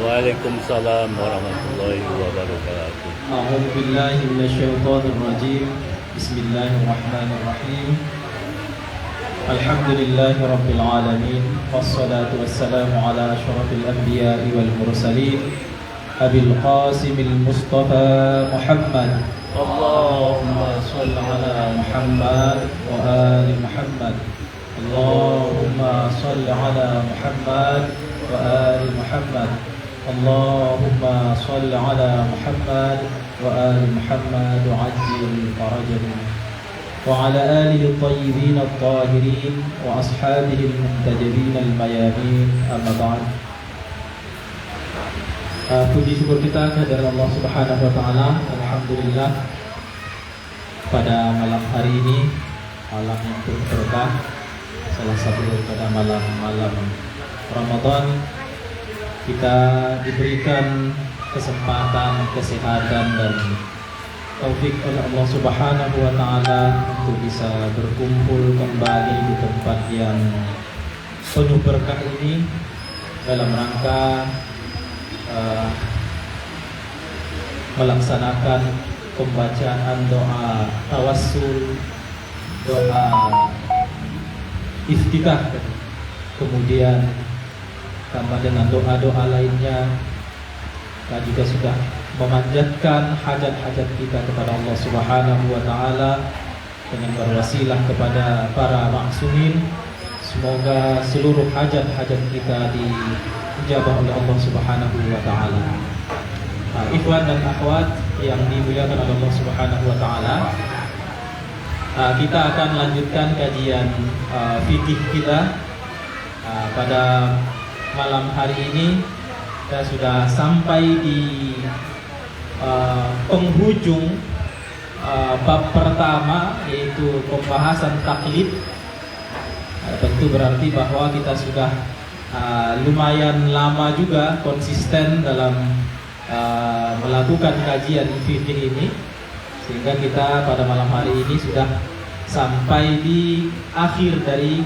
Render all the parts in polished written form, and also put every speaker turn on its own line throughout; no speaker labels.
Waalaikumsalam warahmatullahi wabarakatuh.
أعوذ بالله من الشيطان الرجيم. بسم الله الرحمن الرحيم. الحمد لله رب العالمين، والصلاة والسلام على أشرف الأنبياء والمرسلين أبي القاسم المصطفى محمد. اللهم صل على محمد وآل محمد. اللهم صل على محمد وآل محمد. اللهم صل على محمد وآل محمد وعجل فرجهم وعلى آله الطيبين الطاهرين وأصحابه المنتجبين الميامين. أما بعد. Puji syukur kita kehadirat Allah Subhanahu wa taala. Alhamdulillah, pada malam hari ini, malam yang penuh berkah, salah satu pada malam-malam Ramadan, kita diberikan kesempatan, kesehatan dan taufik oleh Allah Subhanahu wa taala untuk bisa berkumpul kembali di tempat yang penuh berkah ini dalam rangka melaksanakan pembacaan doa tawassul, doa iftitah, kemudian tambah dengan doa-doa lainnya. Kita juga sudah memanjatkan hajat-hajat kita kepada Allah Subhanahu wa taala dengan berwasilah kepada para maksumin. Semoga seluruh hajat-hajat kita dijabah oleh Allah Subhanahu wa taala. Ikhwan dan akhwat yang dimuliakan oleh Allah Subhanahu wa taala, kita akan lanjutkan kajian fikih kita. Pada malam hari ini kita sudah sampai di penghujung bab pertama, yaitu pembahasan taklid. Tentu berarti bahwa kita sudah lumayan lama juga konsisten dalam melakukan kajian fikih ini, sehingga kita pada malam hari ini sudah sampai di akhir dari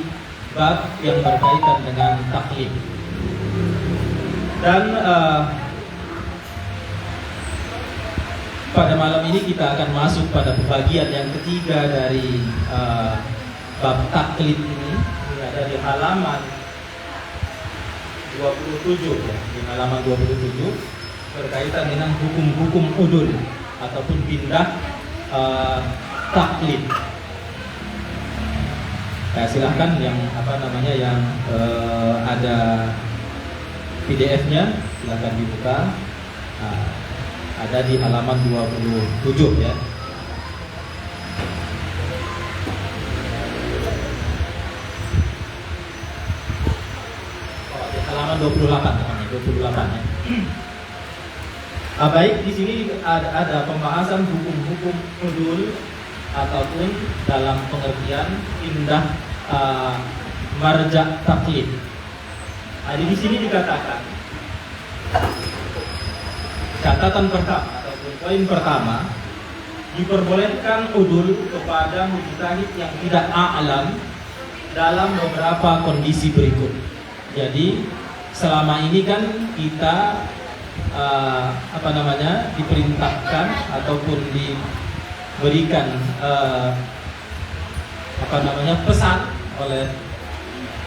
bab yang berkaitan dengan taklid. Dan pada malam ini kita akan masuk pada bagian yang ketiga dari bab taklid ini. Ini ada di halaman 27 ya, di halaman 27, berkaitan dengan hukum-hukum udul ataupun pindah taklid. Silahkan yang yang ada PDF-nya silahkan dibuka. Ada di halaman 27 ya. Di halaman 28 teman-teman, 28 ya. Baik, di sini ada pembahasan hukum-hukum udul ataupun dalam pengertian pindah marja taklid. Di sini dikatakan catatan pertama ataupun poin pertama, diperbolehkan udul kepada mujtahid yang tidak a'lam dalam beberapa kondisi berikut. Jadi selama ini kan kita diperintahkan ataupun diberikan pesan oleh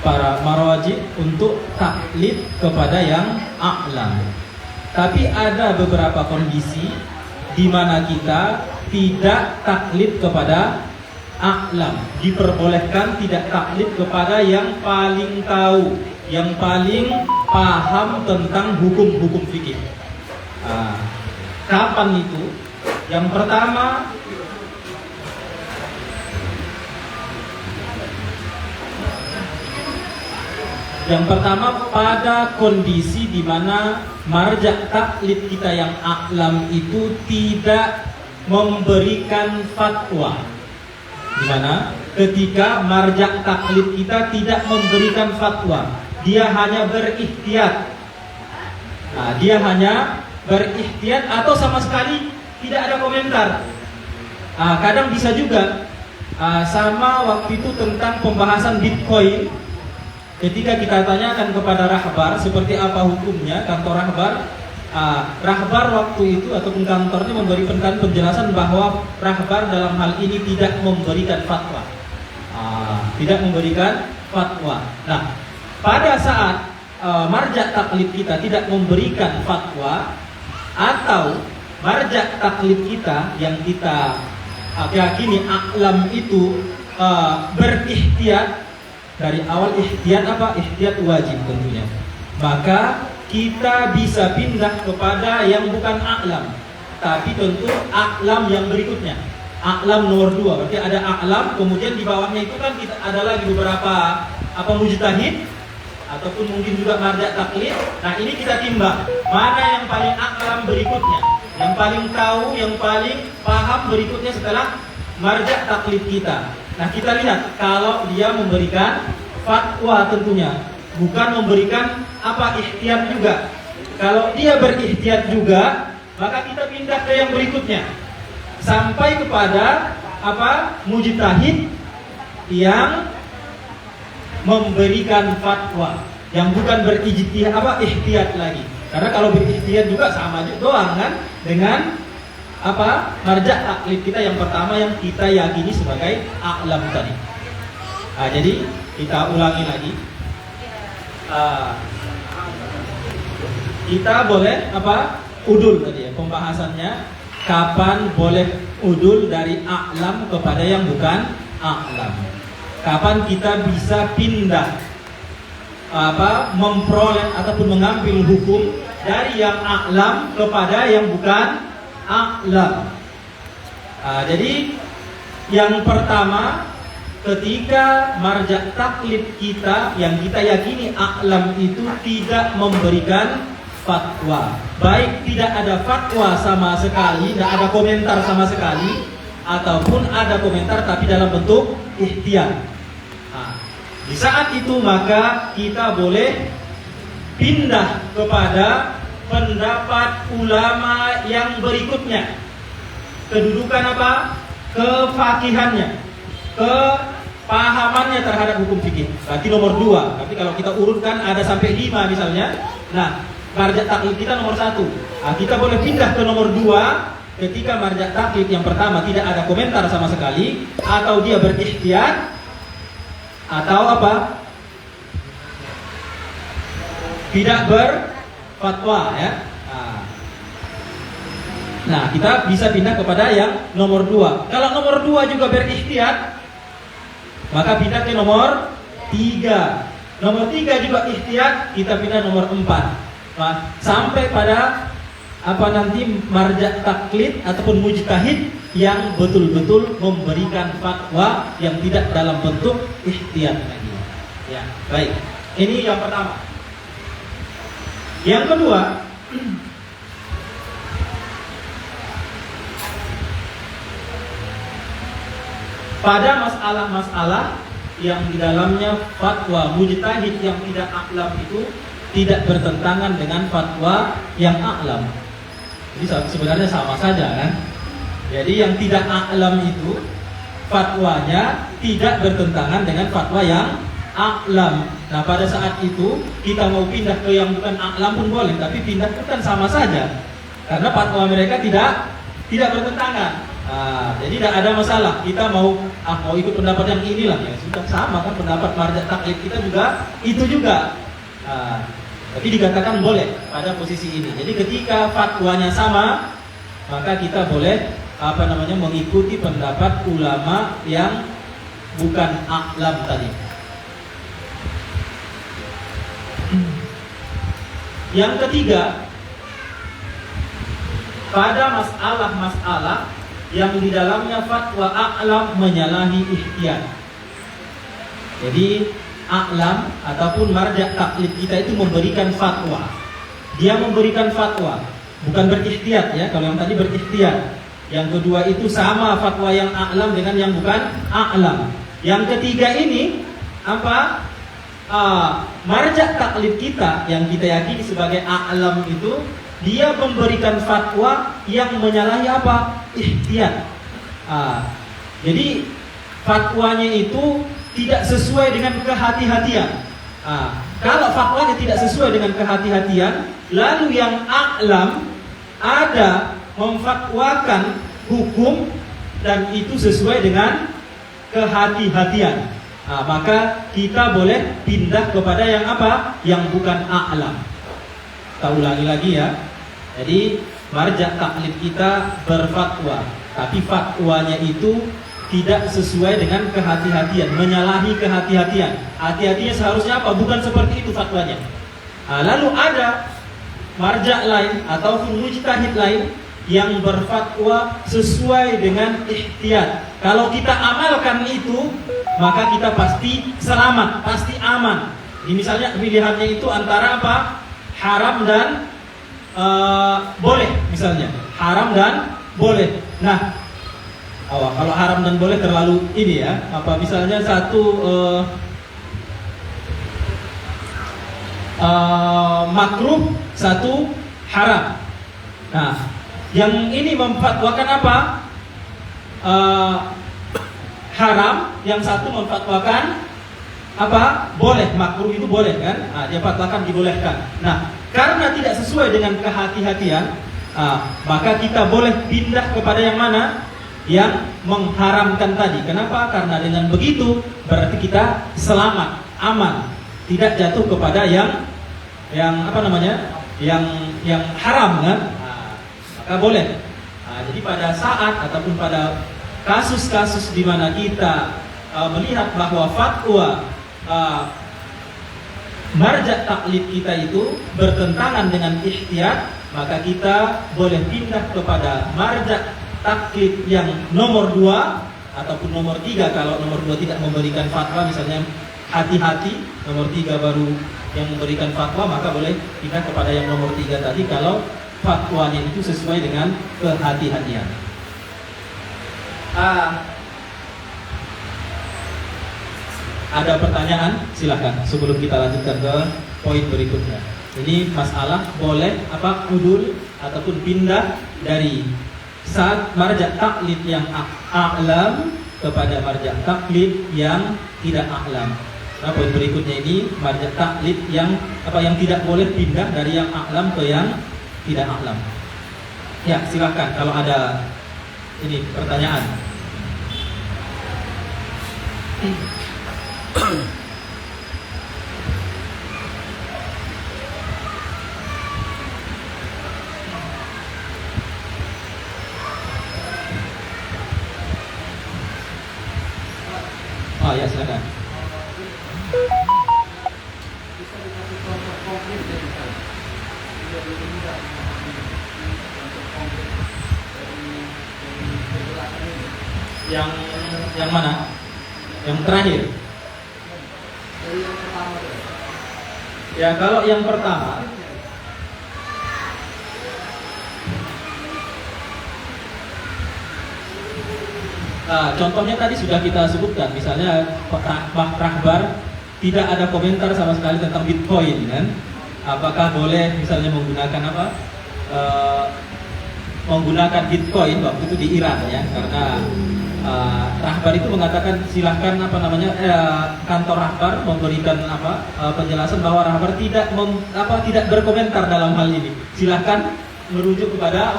para marwajib untuk taklid kepada yang a'lam. Tapi ada beberapa kondisi di mana kita tidak taklid kepada a'lam. Diperbolehkan tidak taklid kepada yang paling tahu, yang paling paham tentang hukum-hukum fikih. Kapan itu? Yang pertama, pada kondisi di mana marja taklid kita yang a'lam itu tidak memberikan fatwa. Di mana ketika marja taklid kita tidak memberikan fatwa, dia hanya berihtiyat. Dia hanya berihtiyat atau sama sekali tidak ada komentar. Kadang bisa juga sama waktu itu tentang pembahasan Bitcoin. ketika kita tanyakan kepada rahbar seperti apa hukumnya kantor rahbar, rahbar waktu itu ataupun kantornya memberikan penjelasan bahwa rahbar dalam hal ini tidak memberikan fatwa. Tidak memberikan fatwa. Nah, pada saat marja taklid kita tidak memberikan fatwa, atau marja taklid kita yang kita yakini a'lam itu berihtiyat dari awal, ihtiyat apa? Ihtiyat wajib tentunya. Maka kita bisa pindah kepada yang bukan a'lam, tapi tentu a'lam yang berikutnya. A'lam nomor 2, berarti ada a'lam, kemudian di bawahnya itu kan kita ada lagi beberapa mujtahid ataupun mungkin juga marja taklid. Nah, ini kita timbang mana yang paling a'lam berikutnya, yang paling tahu, yang paling paham berikutnya setelah marja taklid kita. Nah, kita lihat kalau dia memberikan fatwa tentunya, bukan memberikan ihtiyat juga. Kalau dia berihtiyat juga, maka kita pindah ke yang berikutnya sampai kepada mujtahid yang memberikan fatwa, yang bukan ihtiyat lagi. Karena kalau berihtiyat juga sama aja doang kan dengan marja taklid kita yang pertama yang kita yakini sebagai a'lam tadi. Jadi kita ulangi lagi. Kita boleh udul tadi ya pembahasannya, kapan boleh udul dari a'lam kepada yang bukan a'lam. Kapan kita bisa pindah memperoleh ataupun mengambil hukum dari yang a'lam kepada yang bukan a'lam. Jadi yang pertama, ketika marja taklid kita yang kita yakini a'lam itu tidak memberikan fatwa, baik tidak ada fatwa sama sekali, tidak ada komentar sama sekali, ataupun ada komentar tapi dalam bentuk ihtiyat. Di saat itu maka kita boleh pindah kepada pendapat ulama yang berikutnya. Kedudukan kefakihannya, kepahamannya terhadap hukum fikih. Berarti nomor 2. Tapi kalau kita urutkan ada sampai 5 misalnya. Nah, marja taklid kita nomor 1. Kita boleh pindah ke nomor 2 ketika marja taklid yang pertama tidak ada komentar sama sekali, atau dia berihtiyat, atau tidak berfatwa ya. Nah, kita bisa pindah kepada yang nomor 2. Kalau nomor 2 juga berihtiyat, maka pindah ke nomor 3. Nomor 3 juga ihtiyat, kita pindah nomor 4. Nah, sampai pada nanti marja taklid ataupun mujtahid yang betul-betul memberikan fatwa yang tidak dalam bentuk ihtiyat lagi. Ya, baik. Ini yang pertama. Yang kedua, pada masalah-masalah yang di dalamnya fatwa mujtahid yang tidak a'lam itu tidak bertentangan dengan fatwa yang a'lam. Jadi sebenarnya sama saja kan. Jadi yang tidak a'lam itu fatwanya tidak bertentangan dengan fatwa yang a'lam. Nah, pada saat itu kita mau pindah ke yang bukan a'lam pun boleh, tapi pindah itu kan sama saja. Karena fatwa mereka tidak bertentangan. Jadi tidak ada masalah. Kita mau ikut pendapat yang inilah, ya sudah sama kan, pendapat marja taklid kita juga itu juga. Tapi dikatakan boleh pada posisi ini. Jadi ketika fatwanya sama, maka kita boleh mengikuti pendapat ulama yang bukan a'lam tadi. Yang ketiga, pada masalah-masalah yang di dalamnya fatwa a'lam menyalahi ihtiyat. Jadi a'lam ataupun marja taklid kita itu memberikan fatwa. Dia memberikan fatwa, bukan berihtiyat ya. Kalau yang tadi berihtiyat. Yang kedua itu sama fatwa yang a'lam dengan yang bukan a'lam. Yang ketiga ini marja taklid kita yang kita yakini sebagai a'lam itu, dia memberikan fatwa yang menyalahi ihtiyat. Jadi fatwanya itu tidak sesuai dengan kehati-hatian. Kalau fatwanya tidak sesuai dengan kehati-hatian, lalu yang a'lam ada memfatwakan hukum dan itu sesuai dengan kehati-hatian, maka kita boleh pindah kepada yang apa? Yang bukan a'lam. Kita ulangi lagi ya. Jadi marja' taklid kita berfatwa, tapi fatwanya itu tidak sesuai dengan kehati-hatian, menyalahi kehati-hatian. Hati-hatinya seharusnya apa? Bukan seperti itu fatwanya. Lalu ada marja' lain ataupun mujtahid lain yang berfatwa sesuai dengan ihtiyat. Kalau kita amalkan itu, maka kita pasti selamat, pasti aman. Ini misalnya pilihannya itu antara apa? Haram dan boleh, misalnya haram dan boleh. Nah, kalau haram dan boleh terlalu ini ya, misalnya satu makruh, satu haram. Nah, yang ini memfatwakan apa? Haram, yang satu memfatwakan apa? Boleh, makruh itu boleh kan? Dia fatwakan dibolehkan. Nah, karena tidak sesuai dengan kehati-hatian, maka kita boleh pindah kepada yang mana? Yang mengharamkan tadi. Kenapa? Karena dengan begitu berarti kita selamat, aman, tidak jatuh kepada yang apa namanya? Yang haram kan? Maka boleh. Jadi pada saat ataupun pada kasus-kasus di mana kita melihat bahwa fatwa marja' taklid kita itu bertentangan dengan ihtiyat, maka kita boleh pindah kepada marja' taklid yang nomor 2 ataupun nomor 3 kalau nomor 2 tidak memberikan fatwa, misalnya hati-hati, nomor 3 baru yang memberikan fatwa, maka boleh pindah kepada yang nomor 3 tadi kalau fatwanya itu sesuai dengan kehati-hatian. Ada pertanyaan? Silakan sebelum kita lanjutkan ke poin berikutnya. Ini masalah boleh udul ataupun pindah dari saat marja' taklid yang a'lam kepada marja' taklid yang tidak a'lam. Nah, poin berikutnya ini marja' taklid yang tidak boleh pindah dari yang a'lam ke yang tidak a'lam. Ya, silakan kalau ada ini pertanyaan. Ya, silakan. Yang mana? Yang terakhir. Ya, kalau yang pertama, contohnya tadi sudah kita sebutkan, misalnya rahbar tidak ada komentar sama sekali tentang Bitcoin, kan? Apakah boleh misalnya menggunakan menggunakan Bitcoin waktu itu di Iran ya? Karena rahbar itu mengatakan silahkan kantor rahbar memberikan penjelasan bahwa rahbar tidak berkomentar dalam hal ini. Silahkan merujuk kepada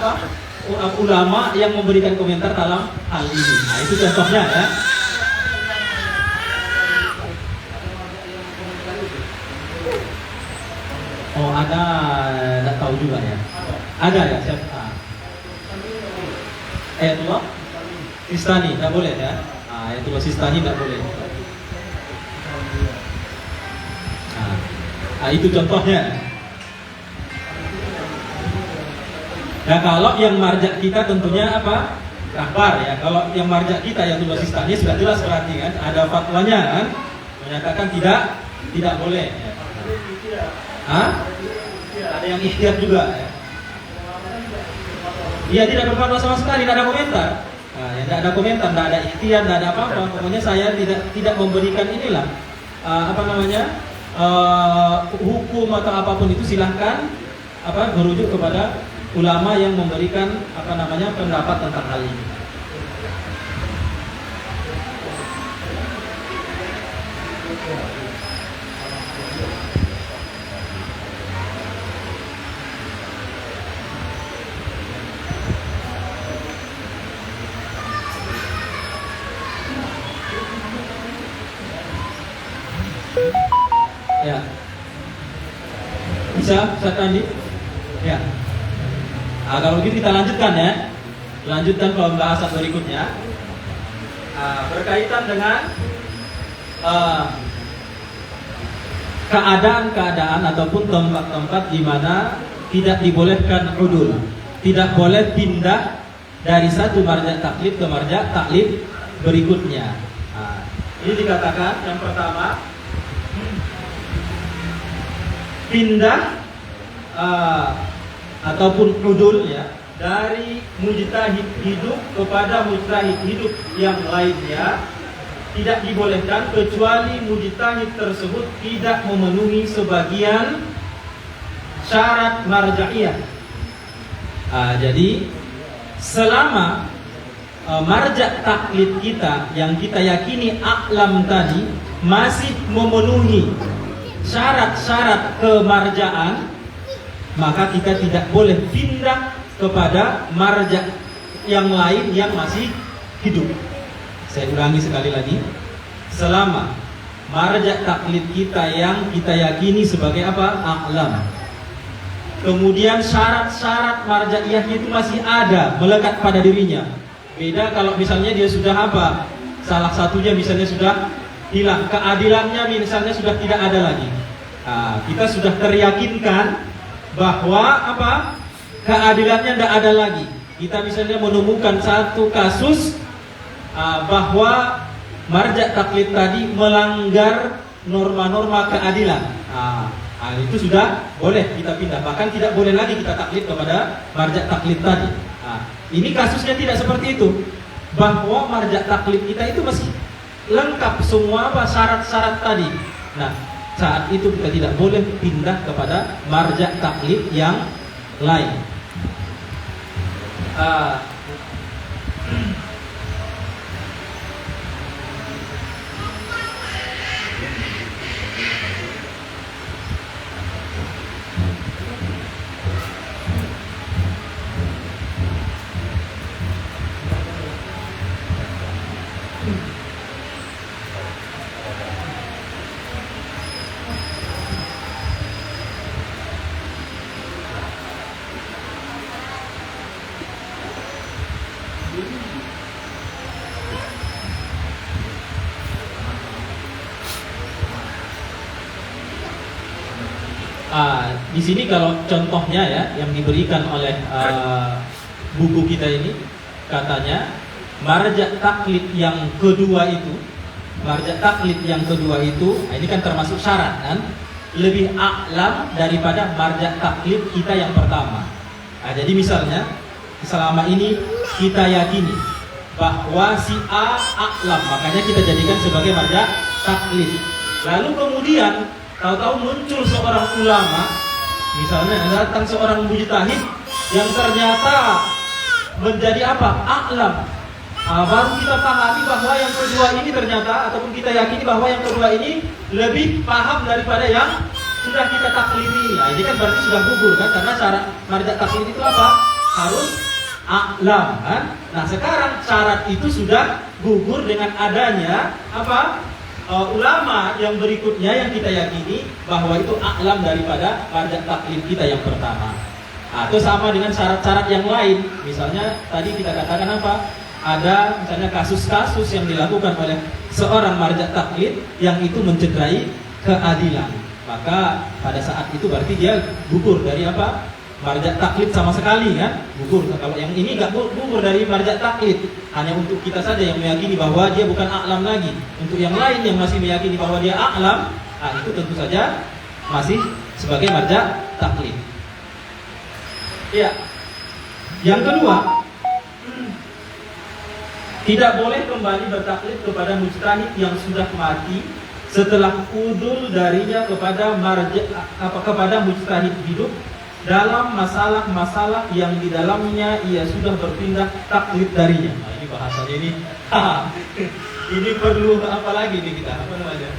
ulama yang memberikan komentar dalam hal ini. Nah, itu contohnya ya. Oh, ada, tidak tahu juga ya. Ada ya, siapa? Ayatullah Sistani, tidak boleh ya. Ayatullah Sistani tidak boleh. Itu contohnya. Nah, kalau yang marja' kita tentunya rahbar ya. Kalau yang marja' kita yang Ayatullah Sistani sudah jelas berarti kan ada fatwanya kan menyatakan tidak boleh ya. Ada yang ihtiyat juga ya. Dia tidak berfatwa sama sekali, tidak ada komentar. Tidak ada komentar, tidak ada ikhtiar, tidak ada apa-apa. Pokoknya saya tidak memberikan inilah hukum atau apapun itu, silahkan merujuk kepada ulama yang memberikan pendapat tentang hal ini. Bisa, Ustaz Andi? Ya. Nah, kalau begitu kita lanjutkan ya. Lanjutkan pembahasan berikutnya. Berkaitan dengan keadaan-keadaan ataupun tempat-tempat di mana tidak dibolehkan udul, tidak boleh pindah dari satu marja taklid ke marja taklid berikutnya. Ini dikatakan yang pertama, pindah ataupun udul ya dari mujtahid hidup kepada mujtahid hidup yang lainnya tidak dibolehkan kecuali mujtahid tersebut tidak memenuhi sebagian syarat marja'iyah. Jadi selama marja' taklid kita yang kita yakini a'lam tadi masih memenuhi syarat-syarat kemarja'an, maka kita tidak boleh pindah kepada marja' yang lain yang masih hidup. Saya ulangi sekali lagi, selama marja' taklid kita yang kita yakini sebagai apa? A'lam, kemudian syarat-syarat marja'iyahnya itu masih ada, melekat pada dirinya. Beda kalau misalnya dia sudah apa? Salah satunya misalnya sudah hilang, keadilannya misalnya sudah tidak ada lagi. Kita sudah teryakinkan bahwa apa? Keadilannya tidak ada lagi. Kita misalnya menemukan satu kasus bahwa marja' taklid tadi melanggar norma-norma keadilan. Itu sudah boleh kita pindah. Bahkan tidak boleh lagi kita taklid kepada marja' taklid tadi. Ini kasusnya tidak seperti itu. Bahwa marja' taklid kita itu masih lengkap semua apa syarat-syarat tadi. Nah, saat itu kita tidak boleh pindah kepada marja' taklid yang lain. Di sini kalau contohnya ya yang diberikan oleh buku kita ini, katanya marja' taklid yang kedua itu, ini kan termasuk syarat kan, lebih a'lam daripada marja' taklid kita yang pertama. Jadi misalnya selama ini kita yakini bahwa si A a'lam, makanya kita jadikan sebagai marja' taklid. Lalu kemudian tahu-tahu muncul seorang ulama, misalnya datang seorang mujtahid yang ternyata menjadi apa? A'lam. Baru kita pahami bahwa yang kedua ini ternyata, ataupun kita yakini bahwa yang kedua ini lebih paham daripada yang sudah kita taklidi. Ini kan berarti sudah gugur kan, karena syarat marja' taklid itu apa? Harus a'lam kan. Nah, sekarang syarat itu sudah gugur dengan adanya apa? Ulama yang berikutnya yang kita yakini bahwa itu a'lam daripada marja' taklid kita yang pertama. Itu sama dengan syarat-syarat yang lain. Misalnya tadi kita katakan apa? Ada misalnya kasus-kasus yang dilakukan oleh seorang marja' taklid yang itu mencederai keadilan. Maka pada saat itu berarti dia gugur dari apa? Marja' taklid sama sekali kan? Gugur. Kalau yang ini nggak gugur dari marja' taklid, hanya untuk kita saja yang meyakini bahwa dia bukan a'lam lagi. Untuk yang lain yang masih meyakini bahwa dia a'lam, itu tentu saja masih sebagai marja' taklid. Ya. Yang kedua, tidak boleh kembali bertaklid kepada mujtahid yang sudah mati setelah udul darinya kepada kepada mujtahid hidup dalam masalah-masalah yang di dalamnya ia sudah berpindah taklid darinya. Ini bahasanya ini. Ini perlu apa lagi nih kita? Apa namanya?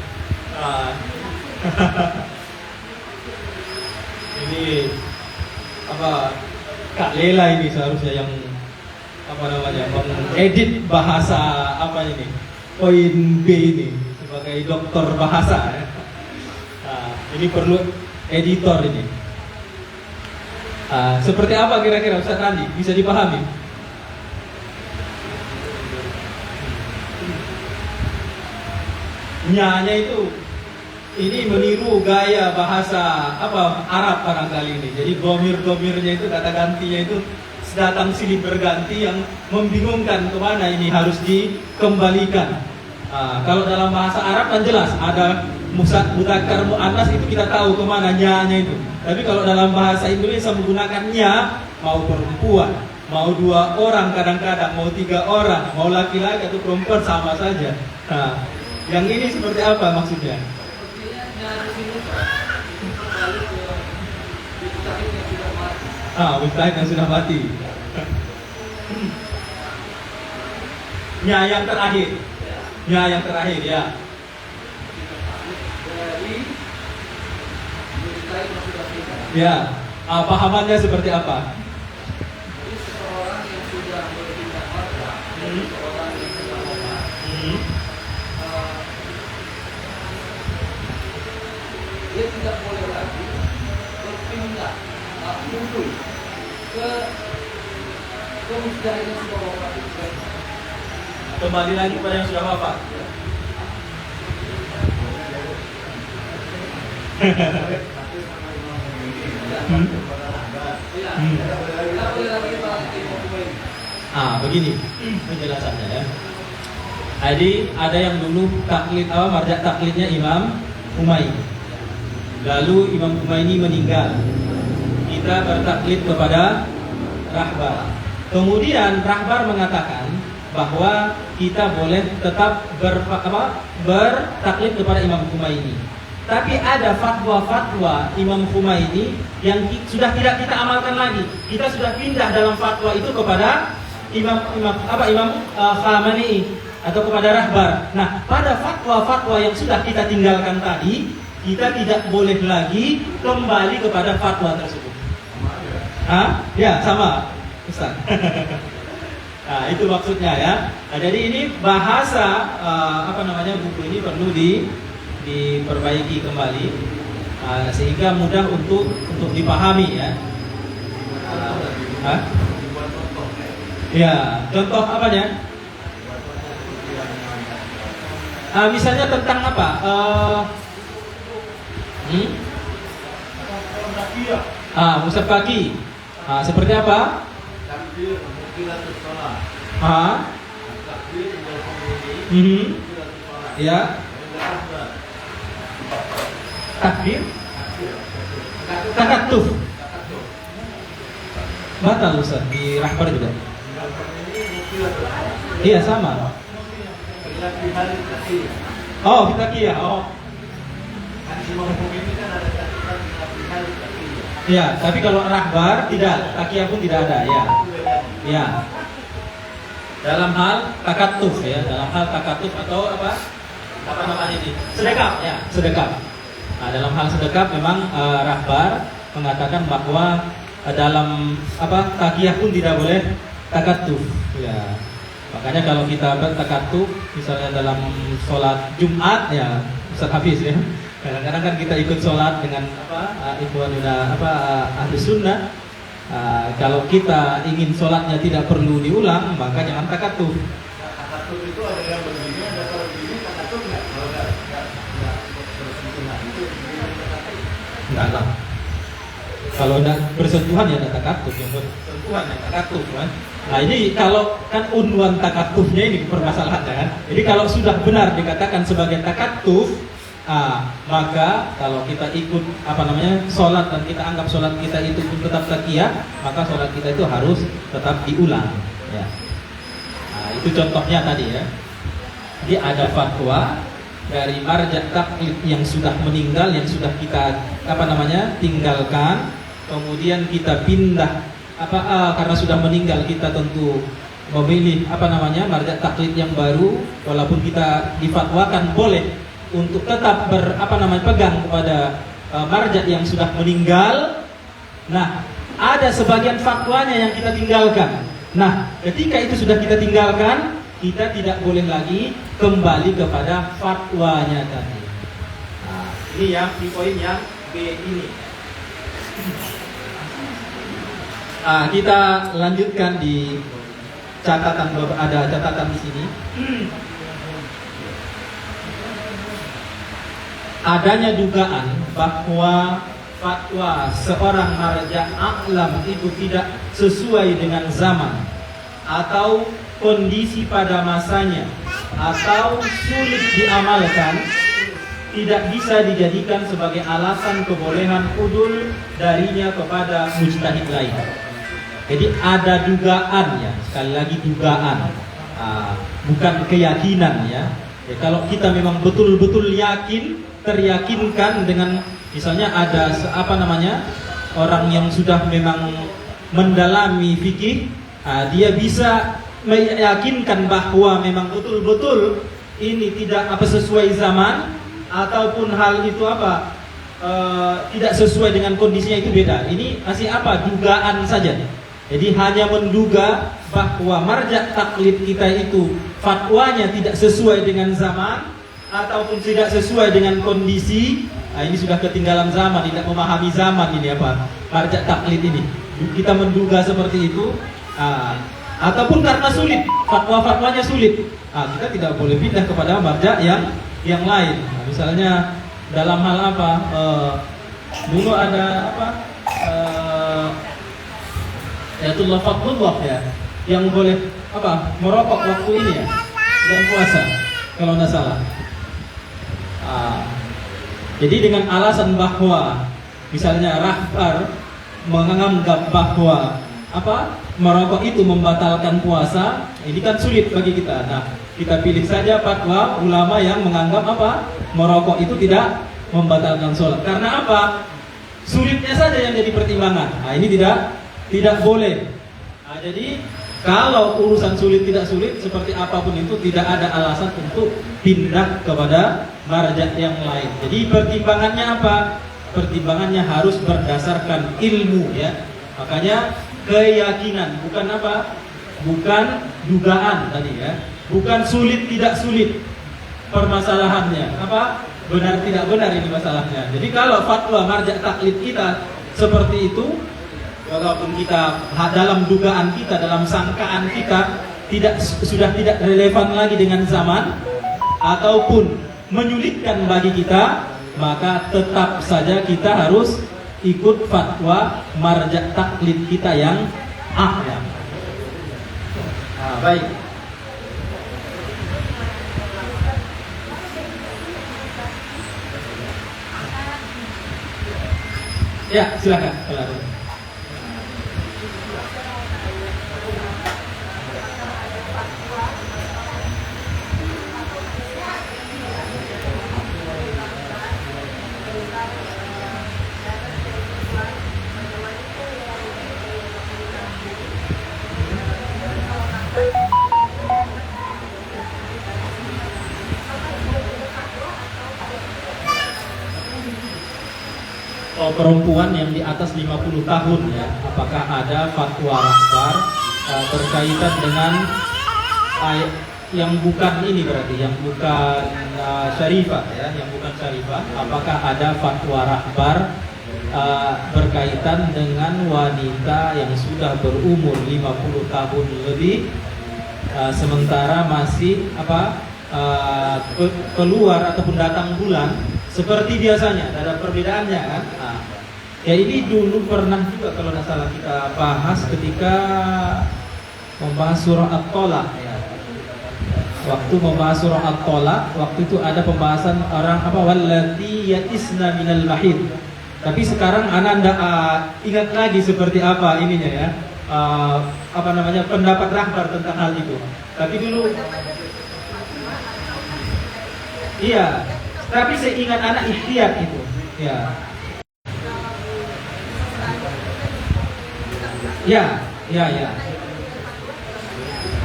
Ini apa? Kak Lela ini seharusnya yang apa namanya? Mengedit bahasa apa ini? Poin B ini sebagai doktor bahasa. Ini perlu editor ini. Seperti apa kira-kira Ustaz Randi? Bisa dipahami? Nyanya itu ini meniru gaya bahasa Arab barangkali ini. Jadi gomir-gomirnya itu, kata gantinya itu datang silih berganti yang membingungkan kemana ini harus dikembalikan. Kalau dalam bahasa Arab kan jelas ada mudzakkar muannas, itu kita tahu kemana nyanya itu. Tapi kalau dalam bahasa Indonesia menggunakan nya, mau perempuan, mau 2 orang, kadang-kadang mau 3 orang, mau laki-laki atau perempuan sama saja. Yang ini seperti apa maksudnya? Mustahil yang sudah mati. Nya yang terakhir. Nya yang terakhir ya. Ya, pahamannya seperti apa?
Seseorang yang sudah berpindah marga, seseorang yang sudah wafat, dia tidak boleh lagi berpindah mundur ke mustahil yang sudah wafat itu.
Kembali lagi pada yang sudah wafat. Begini penjelasannya ya. Jadi ada yang dulu taklid marja taklidnya Imam Humaini. Lalu Imam Humaini meninggal. Kita bertaklid kepada Rahbar. Kemudian Rahbar mengatakan bahwa kita boleh tetap bertaklid kepada Imam Humaini. Tapi ada fatwa-fatwa Imam Humaini yang sudah tidak kita amalkan lagi. Kita sudah pindah dalam fatwa itu kepada Imam Khamenei atau kepada Rahbar. Nah, pada fatwa-fatwa yang sudah kita tinggalkan tadi, kita tidak boleh lagi kembali kepada fatwa tersebut. Ya, sama, Ustaz. Nah, itu maksudnya ya. Nah, jadi ini bahasa buku ini perlu diperbaiki kembali sehingga mudah untuk dipahami ya. Ya, contoh apanya? Misalnya tentang apa? Musab kaki. Seperti apa? Ya. Takbir. Takatuf. Batal Ustaz di Rahbar juga. Iya sama. Fitakiyah. Ya, tapi kalau Rahbar tidak, takiyah pun tidak ada ya. Ya. Dalam hal takatuf ya, dalam hal takatuf atau apa namanya ini? Sedekap ya, sedekap. Nah, dalam hal sedekap memang Rahbar mengatakan bahwa dalam takiyah pun tidak boleh takatuf ya. Makanya kalau kita bertakatuf misalnya dalam sholat Jumat ya, Ustaz Hafiz ya, kadang-kadang kan kita ikut sholat dengan ikhwanuna ahli sunnah. Kalau kita ingin sholatnya tidak perlu diulang, maka jangan takatuf.
Takatuf itu ada yang begini, ada yang begini, takatuf nggak? Kalau nggak bersentuhan itu
nggak lah. Kalau udah bersentuhan ya ada takatuf, yang bersentuhan ya takatuf kan. Nah ini kalau kan unwan takatufnya ini permasalahannya kan. Jadi kalau sudah benar dikatakan sebagai takatuf, maka kalau kita ikut sholat dan kita anggap sholat kita itu pun tetap takiyah, maka sholat kita itu harus tetap diulang ya. Nah, itu contohnya tadi ya. Jadi ada fatwa dari marja taklid yang sudah meninggal, yang sudah kita tinggalkan, kemudian kita pindah karena sudah meninggal, kita tentu memilih marja taklid yang baru, walaupun kita difatwakan boleh untuk tetap pegang kepada marja yang sudah meninggal. Nah, ada sebagian fatwanya yang kita tinggalkan. Nah, ketika itu sudah kita tinggalkan, kita tidak boleh lagi kembali kepada fatwanya tadi. Nah, ini yang di poin yang B ini. Kita lanjutkan di catatan, ada catatan di sini. Adanya dugaan bahwa fatwa seorang marja a'lam itu tidak sesuai dengan zaman atau kondisi pada masanya atau sulit diamalkan, tidak bisa dijadikan sebagai alasan kebolehan udul darinya kepada mujtahid lain. Jadi ada dugaan ya, sekali lagi dugaan, bukan keyakinan ya. Kalau kita memang betul-betul yakin, teryakinkan dengan misalnya ada orang yang sudah memang mendalami fikih, dia bisa meyakinkan bahwa memang betul-betul ini tidak sesuai zaman ataupun hal itu tidak sesuai dengan kondisinya, itu beda. Ini masih dugaan saja. Jadi hanya menduga bahwa marja taklid kita itu fatwanya tidak sesuai dengan zaman ataupun tidak sesuai dengan kondisi. Ini sudah ketinggalan zaman, tidak memahami zaman ini marja taklid ini. Kita menduga seperti itu, ataupun karena sulit, fatwanya sulit. Kita tidak boleh pindah kepada marja yang lain. Misalnya dalam hal dulu ada Ayatullah Fadlullah ya, yang boleh merokok waktu ini ya, bulan puasa kalau tidak salah. Jadi dengan alasan bahwa misalnya rahbar menganggap bahwa merokok itu membatalkan puasa, ini kan sulit bagi kita. Nah, kita pilih saja fatwa ulama yang menganggap merokok itu tidak membatalkan sholat. Karena sulitnya saja yang jadi pertimbangan. Ini tidak boleh. Jadi kalau urusan sulit tidak sulit, seperti apapun itu tidak ada alasan untuk pindah kepada marja yang lain. Jadi pertimbangannya Pertimbangannya harus berdasarkan ilmu ya. Makanya keyakinan, bukan dugaan tadi ya. Bukan sulit tidak sulit permasalahannya. Benar tidak benar ini masalahnya. Jadi kalau fatwa marja taklid kita seperti itu, walaupun kita dalam dugaan kita, dalam sangkaan kita sudah tidak relevan lagi dengan zaman ataupun menyulitkan bagi kita, maka tetap saja kita harus ikut fatwa marja taklid kita yang a'lam. Baik. Ya, silakan. Perempuan yang di atas 50 tahun ya, apakah ada fatwa rahbar berkaitan dengan yang bukan ini, berarti yang bukan syarifah ya, yang bukan syarifah, apakah ada fatwa rahbar berkaitan dengan wanita yang sudah berumur 50 tahun lebih, sementara masih keluar ataupun datang bulan seperti biasanya, ada perbedaannya kan? Ya ini dulu pernah juga kalau tidak salah kita bahas ketika membahas surah At-Tolaq ya. Waktu membahas surah At-Tolaq, waktu itu ada pembahasan orang wallati yatisna minal mahid. Tapi sekarang anak tidak ingat lagi seperti apa ininya ya, pendapat rahbar tentang hal itu. Tapi dulu, iya. Tapi saya ingat anak ikhtiar itu, ya. Ya.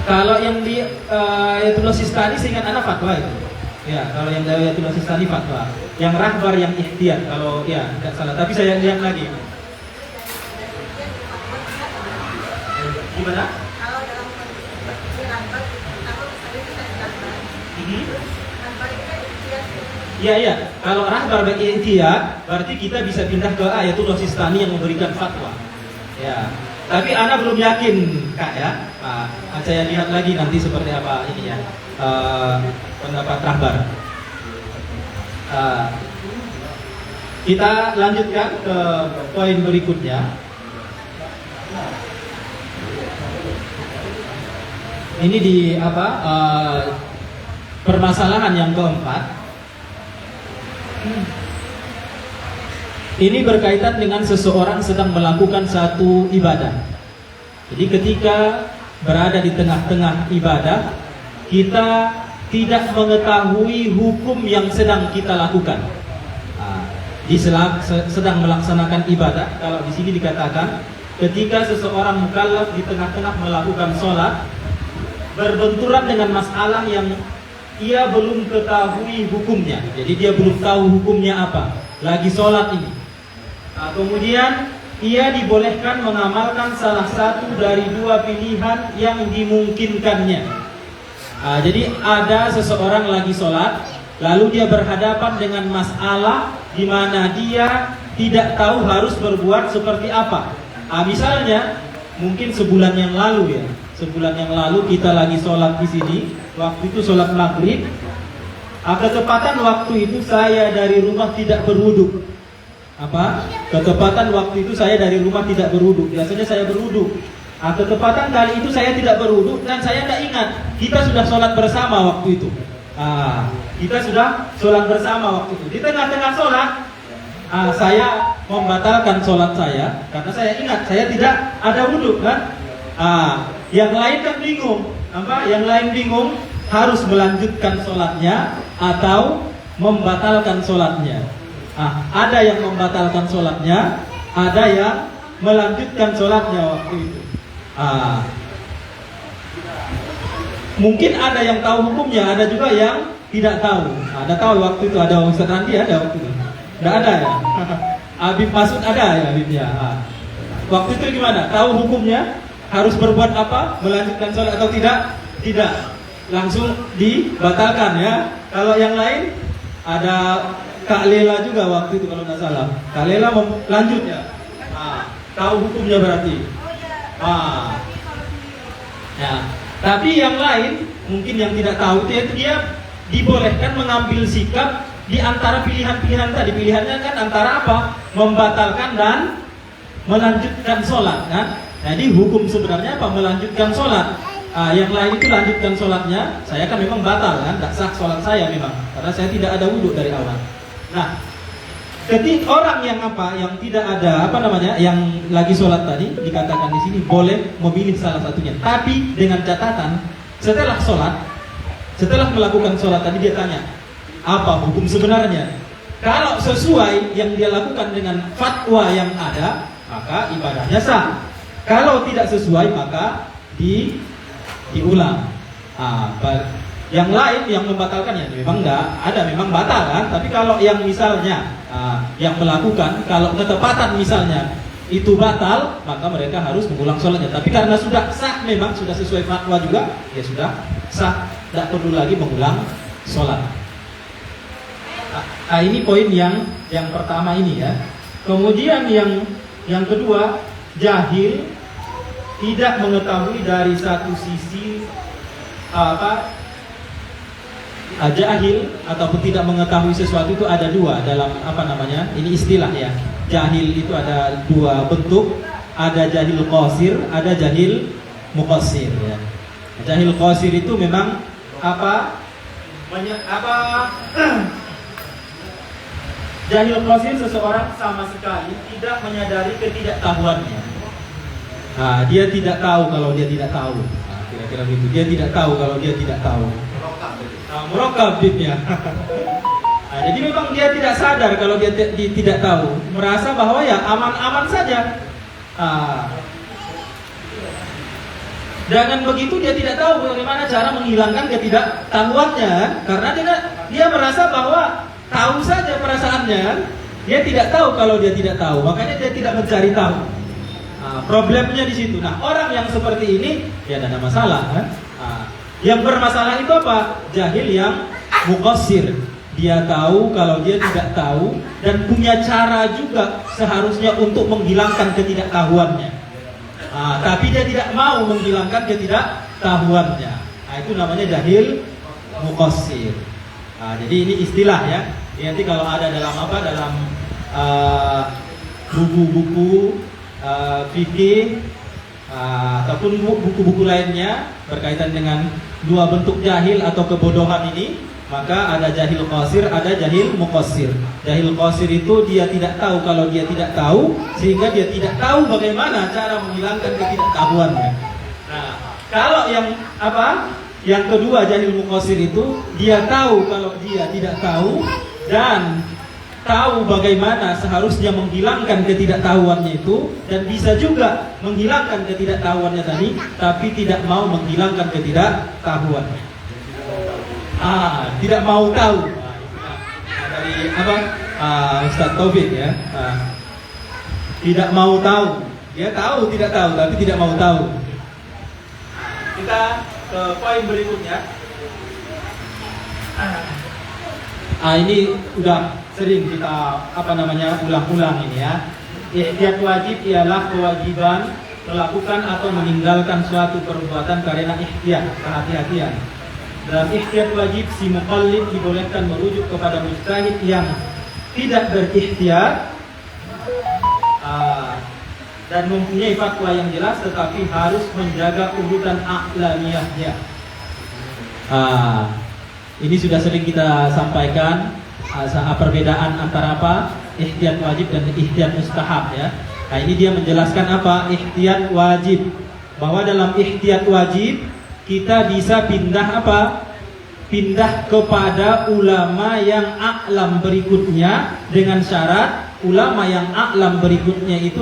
Kalau yang di Ayatullah Sistani, saya ingat anak fatwa itu. Ya, kalau yang dari Ayatullah Sistani fatwa. Yang rahbar yang ikhtiar, kalau ya tidak salah. Tapi saya lihat lagi. Gimana? Kalau dalam kondisi rahbar, Iya. Kalau rahbar berikhtiar, berarti kita bisa pindah ke Ayatullah Sistani yang memberikan fatwa. Ya, tapi Ana belum yakin Kak ya. Saya lihat lagi nanti seperti apa ini ya, pendapat Rahbar. Kita lanjutkan ke poin berikutnya. Ini di apa? Permasalahan yang keempat. Ini berkaitan dengan seseorang sedang melakukan satu ibadah. Jadi ketika berada di tengah-tengah ibadah, kita tidak mengetahui hukum yang sedang kita lakukan. Sedang melaksanakan ibadah. Kalau di sini dikatakan, ketika seseorang mukallaf di tengah-tengah melakukan sholat, berbenturan dengan masalah yang ia belum ketahui hukumnya. Jadi dia belum tahu hukumnya apa. Lagi sholat ini. Kemudian ia dibolehkan mengamalkan salah satu dari dua pilihan yang dimungkinkannya. Jadi ada seseorang lagi sholat, lalu dia berhadapan dengan masalah di mana dia tidak tahu harus berbuat seperti apa. Misalnya mungkin sebulan yang lalu ya, sebulan yang lalu kita lagi sholat di sini, waktu itu sholat maghrib. Ketepatan waktu itu saya dari rumah tidak berwudu. Ketepatan waktu itu saya dari rumah tidak berwudu. Biasanya saya berwudu. Ketepatan kali itu saya tidak berwudu dan saya tidak ingat kita sudah sholat bersama waktu itu. Kita sudah sholat bersama waktu itu. Di tengah-tengah sholat, saya membatalkan sholat saya karena saya ingat saya tidak ada wudu kan. Yang lain kan bingung. Yang lain bingung harus melanjutkan sholatnya atau membatalkan sholatnya. Ada yang membatalkan sholatnya, ada yang melanjutkan sholatnya waktu itu. Mungkin ada yang tahu hukumnya, ada juga yang tidak tahu. Ada tahu waktu itu, ada Ustaz Randi ada waktu itu. Tidak ada ya. Habib Masud ada ya Habibnya. Waktu itu gimana? Tahu hukumnya? Harus berbuat apa? Melanjutkan sholat atau tidak? Tidak. Langsung dibatalkan ya. Kalau yang lain ada Kak Lela juga waktu itu kalau nggak salah. Kak Lela lanjut ya. Tahu hukumnya berarti. Ya. Tapi yang lain mungkin yang tidak tahu dia dibolehkan mengambil sikap di antara pilihan-pilihan tadi. Pilihannya kan antara apa? Membatalkan dan melanjutkan sholat kan. Jadi hukum sebenarnya apa? Melanjutkan sholat. Yang lain itu lanjutkan sholatnya. Saya kan memang batal kan, tidak sah sholat saya memang karena saya tidak ada wudhu dari awal. Nah, ketika orang yang tidak ada yang lagi sholat tadi dikatakan di sini boleh memilih salah satunya. Tapi dengan catatan setelah sholat, setelah melakukan sholat tadi dia tanya apa hukum sebenarnya. Kalau sesuai yang dia lakukan dengan fatwa yang ada, maka ibadahnya sah. Kalau tidak sesuai maka diulang. Yang lain yang membatalkan ya memang enggak ada, memang batal kan. Tapi kalau yang misalnya yang melakukan, kalau ketepatan misalnya itu batal, maka mereka harus mengulang sholatnya. Tapi karena sudah sah, memang sudah sesuai fatwa juga, ya sudah sah, tidak perlu lagi mengulang sholat. Ini poin yang pertama ini ya. Kemudian yang kedua, jahil, tidak mengetahui dari satu sisi jahil ataupun tidak mengetahui sesuatu itu ada dua dalam ini istilah ya. Jahil itu ada dua bentuk, ada jahil qasir, ada jahil muqassir ya. Jahil qasir itu memang jahil qasir seseorang sama sekali tidak menyadari ketidaktahuannya. Dia tidak tahu kalau dia tidak tahu. Kira-kira gitu. Dia tidak tahu kalau dia tidak tahu. Murakkab ya. Jadi memang dia tidak sadar kalau dia tidak tahu, merasa bahwa ya aman-aman saja. Dengan begitu dia tidak tahu bagaimana cara menghilangkan ketidaktahuannya, karena dia merasa bahwa tahu saja perasaannya. Dia tidak tahu kalau dia tidak tahu, makanya dia tidak mencari tahu. Problemnya di situ. Nah, orang yang seperti ini ya tidak ada masalah kan? Yang bermasalah itu apa? Jahil yang muqassir. Dia tahu kalau dia tidak tahu dan punya cara juga seharusnya untuk menghilangkan ketidaktahuannya. Tapi dia tidak mau menghilangkan ketidaktahuannya. Itu namanya jahil muqassir. Jadi ini istilah ya. Nanti kalau ada dalam buku-buku fikih ataupun buku-buku lainnya berkaitan dengan dua bentuk jahil atau kebodohan ini, maka ada jahil qasir, ada jahil muqassir. Jahil qasir itu dia tidak tahu kalau dia tidak tahu, sehingga dia tidak tahu bagaimana cara menghilangkan ketidaktahuannya. Nah, kalau yang kedua jahil muqassir itu dia tahu kalau dia tidak tahu dan tahu bagaimana seharusnya menghilangkan ketidaktahuannya itu, dan bisa juga menghilangkan ketidaktahuannya tadi, tapi tidak mau menghilangkan ketidaktahuannya. Tidak mau tahu. Dari Ustaz Taufik ya. Tidak mau tahu. Dia tahu tidak tahu, tapi tidak mau tahu. Kita ke poin berikutnya. Ini udah sering kita ulang-ulang ini ya. Ihtiyat wajib ialah kewajiban melakukan atau meninggalkan suatu perbuatan karena ihtiyat, kehati-hatian. Dalam ihtiyat wajib, si muqallid dibolehkan merujuk kepada mujtahid yang tidak berihtiyat dan mempunyai fatwa yang jelas, tetapi harus menjaga urutan aqlaniyahnya. Ini sudah sering kita sampaikan perbedaan antara ihtiyat wajib dan ihtiyat mustahab ya. Ini dia menjelaskan ihtiyat wajib, bahwa dalam ihtiyat wajib kita bisa pindah kepada ulama yang a'lam berikutnya, dengan syarat ulama yang a'lam berikutnya itu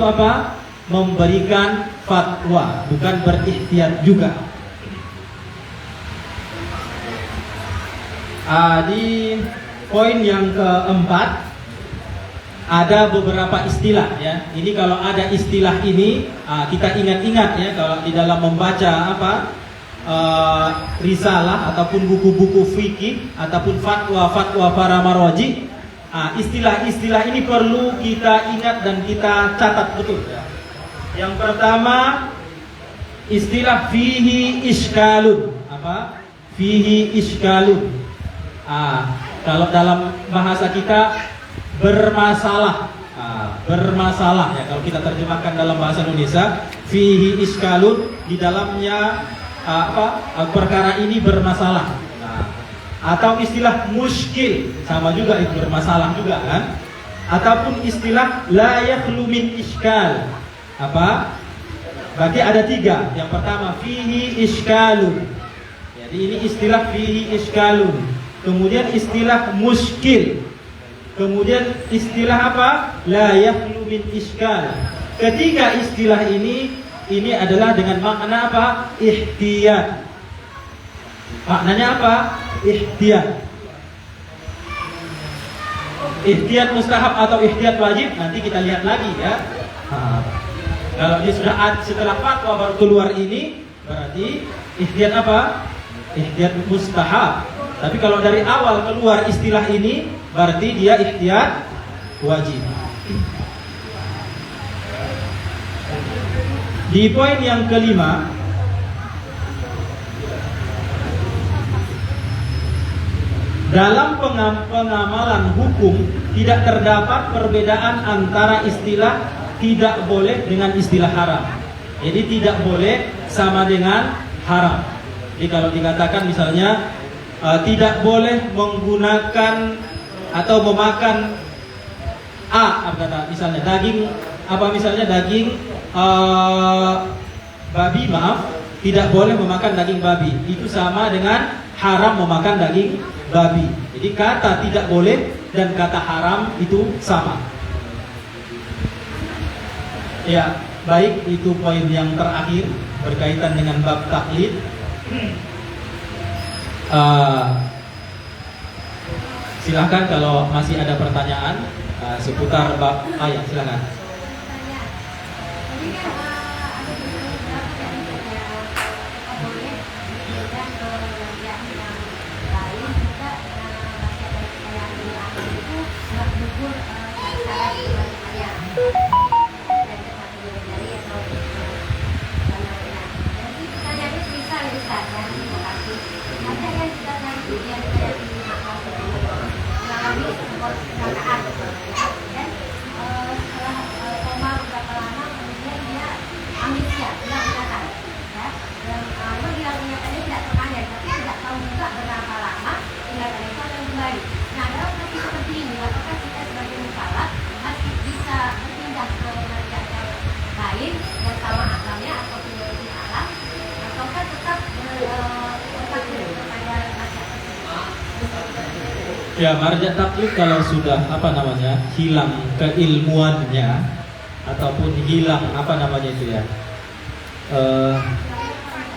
memberikan fatwa, bukan berihtiyat juga. Di poin yang keempat ada beberapa istilah ya. Ini kalau ada istilah ini kita ingat-ingat ya, kalau di dalam membaca risalah ataupun buku-buku fikih ataupun fatwa-fatwa para marwaji, istilah-istilah ini perlu kita ingat dan kita catat betul ya. Yang pertama istilah fihi iskalun. Fihi iskalun. Kalau dalam bahasa kita bermasalah, bermasalah ya. Kalau kita terjemahkan dalam bahasa Indonesia, fihi iskalun, di dalamnya perkara ini bermasalah. Atau istilah muskil, sama juga itu bermasalah juga kan. Ataupun istilah la yakhlu min iskal. Berarti ada tiga. Yang pertama fihi iskalun. Jadi ini istilah fihi iskalun. Kemudian istilah muskil. Kemudian istilah la yakhlu min iskal. Ketiga istilah ini adalah dengan makna ihtiyat. Maknanya ihtiyat. Ihtiyat mustahab atau ihtiyat wajib nanti kita lihat lagi ya. Kalau dia sudah setelah fatwa baru keluar ini, berarti ihtiyat ihtiyat mustahab. Tapi kalau dari awal keluar istilah ini, berarti dia ihtiyat wajib. Di poin yang kelima, dalam pengamalan hukum tidak terdapat perbedaan antara istilah tidak boleh dengan istilah haram. Jadi tidak boleh sama dengan haram. Jadi kalau dikatakan misalnya tidak boleh menggunakan atau memakan misalnya daging babi, tidak boleh memakan daging babi. Itu sama dengan haram memakan daging babi. Jadi kata tidak boleh dan kata haram itu sama. Ya, baik, itu poin yang terakhir berkaitan dengan bab taklid. Silahkan kalau masih ada pertanyaan seputar bab ayat, silakan. Ya, marja taklid kalau sudah hilang keilmuannya ataupun hilang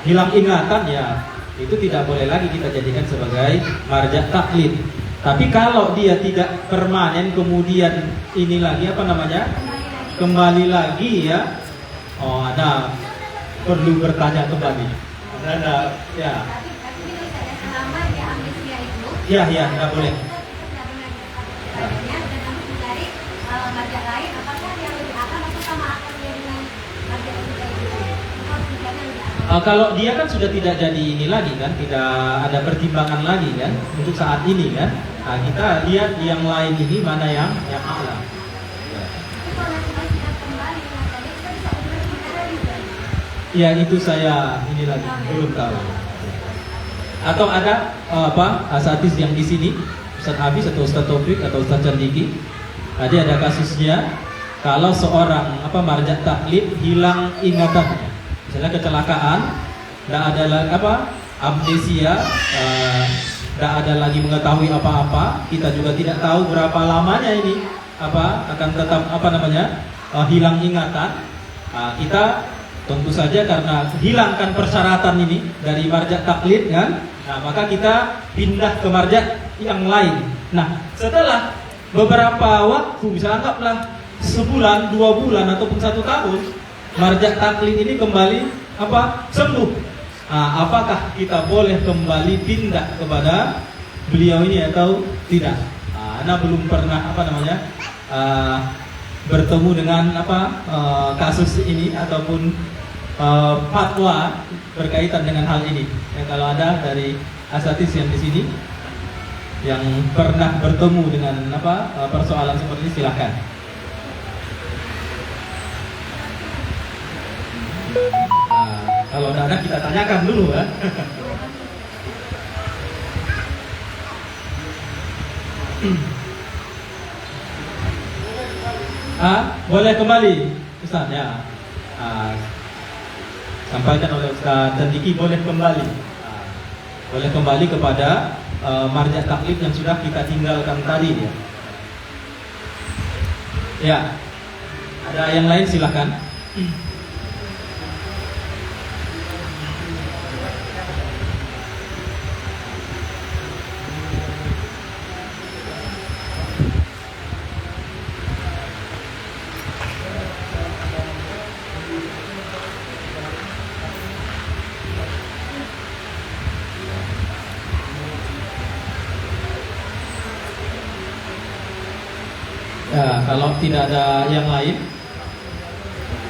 hilang ingatan, ya itu tidak boleh lagi kita jadikan sebagai marja taklid. Tapi kalau dia tidak permanen kemudian ini lagi kembali lagi ya, Anda perlu bertanya kembali. Anda ya. Ya, tidak boleh. Kalau dia kan sudah tidak jadi ini lagi kan, tidak ada pertimbangan lagi kan untuk saat ini kan. Nah, kita lihat yang lain ini mana yang a'la. Ya itu saya ini lagi belum tahu. Atau ada asatis yang di sini, Ustaz Habis atau Ustaz Taufik atau Ustaz Candiki, ada kasusnya kalau seorang marja taklid hilang ingatannya, misalnya kecelakaan, tidak ada amnesia, tidak ada lagi mengetahui apa-apa, kita juga tidak tahu berapa lamanya ini akan tetap hilang ingatan. Kita tentu saja karena hilangkan persyaratan ini dari marja taklid kan, maka kita pindah ke marja yang lain. Nah, setelah beberapa waktu, misalnya anggaplah sebulan, 2 bulan ataupun 1 tahun, marja taklid ini kembali sembuh. Apakah kita boleh kembali pindah kepada beliau ini atau tidak? Anda belum pernah bertemu dengan kasus ini ataupun fatwa berkaitan dengan hal ini. Kalau ada dari asatis yang di sini yang pernah bertemu dengan persoalan seperti ini, silakan. Kalau tidak ada kita tanyakan dulu kan. Boleh kembali Ustaz ya. Sampaikan oleh Ustaz Candiki, boleh kembali. Boleh kembali kepada marja taklid yang sudah kita tinggalkan tadi ya. Ya. Ada yang lain silakan. Ya, kalau tidak ada yang lain,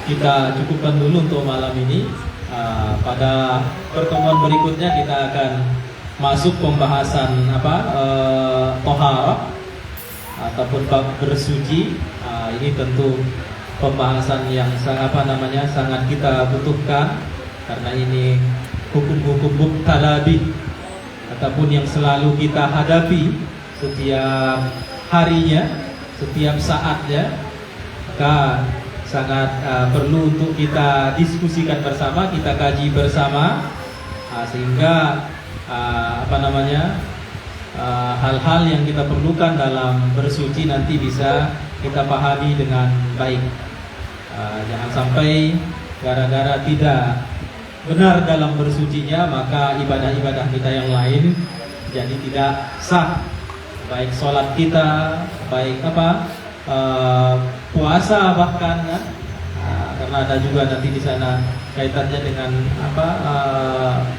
kita cukupkan dulu untuk malam ini. Pada pertemuan berikutnya kita akan masuk pembahasan toharah ataupun bab bersuci. Ini tentu pembahasan yang sangat kita butuhkan karena ini hukum-hukum mubtalabi ataupun yang selalu kita hadapi setiap harinya, setiap saatnya, maka sangat perlu untuk kita diskusikan bersama, kita kaji bersama, sehingga hal-hal yang kita perlukan dalam bersuci nanti bisa kita pahami dengan baik. Jangan sampai gara-gara tidak benar dalam bersucinya maka ibadah-ibadah kita yang lain jadi tidak sah. Baik sholat kita, baik puasa bahkan kan, karena ada juga nanti di sana kaitannya dengan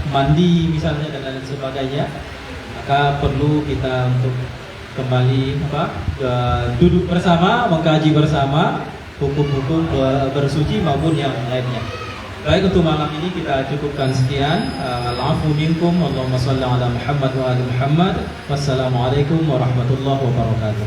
mandi misalnya dan lain sebagainya, maka perlu kita untuk kembali duduk bersama, mengkaji bersama hukum-hukum bersuci maupun yang lainnya. Baik, untuk malam ini kita cukupkan sekian. Al-afu minkum, Allahumma shalli ala Muhammad wa ali Muhammad. Wassalamualaikum warahmatullahi wabarakatuh.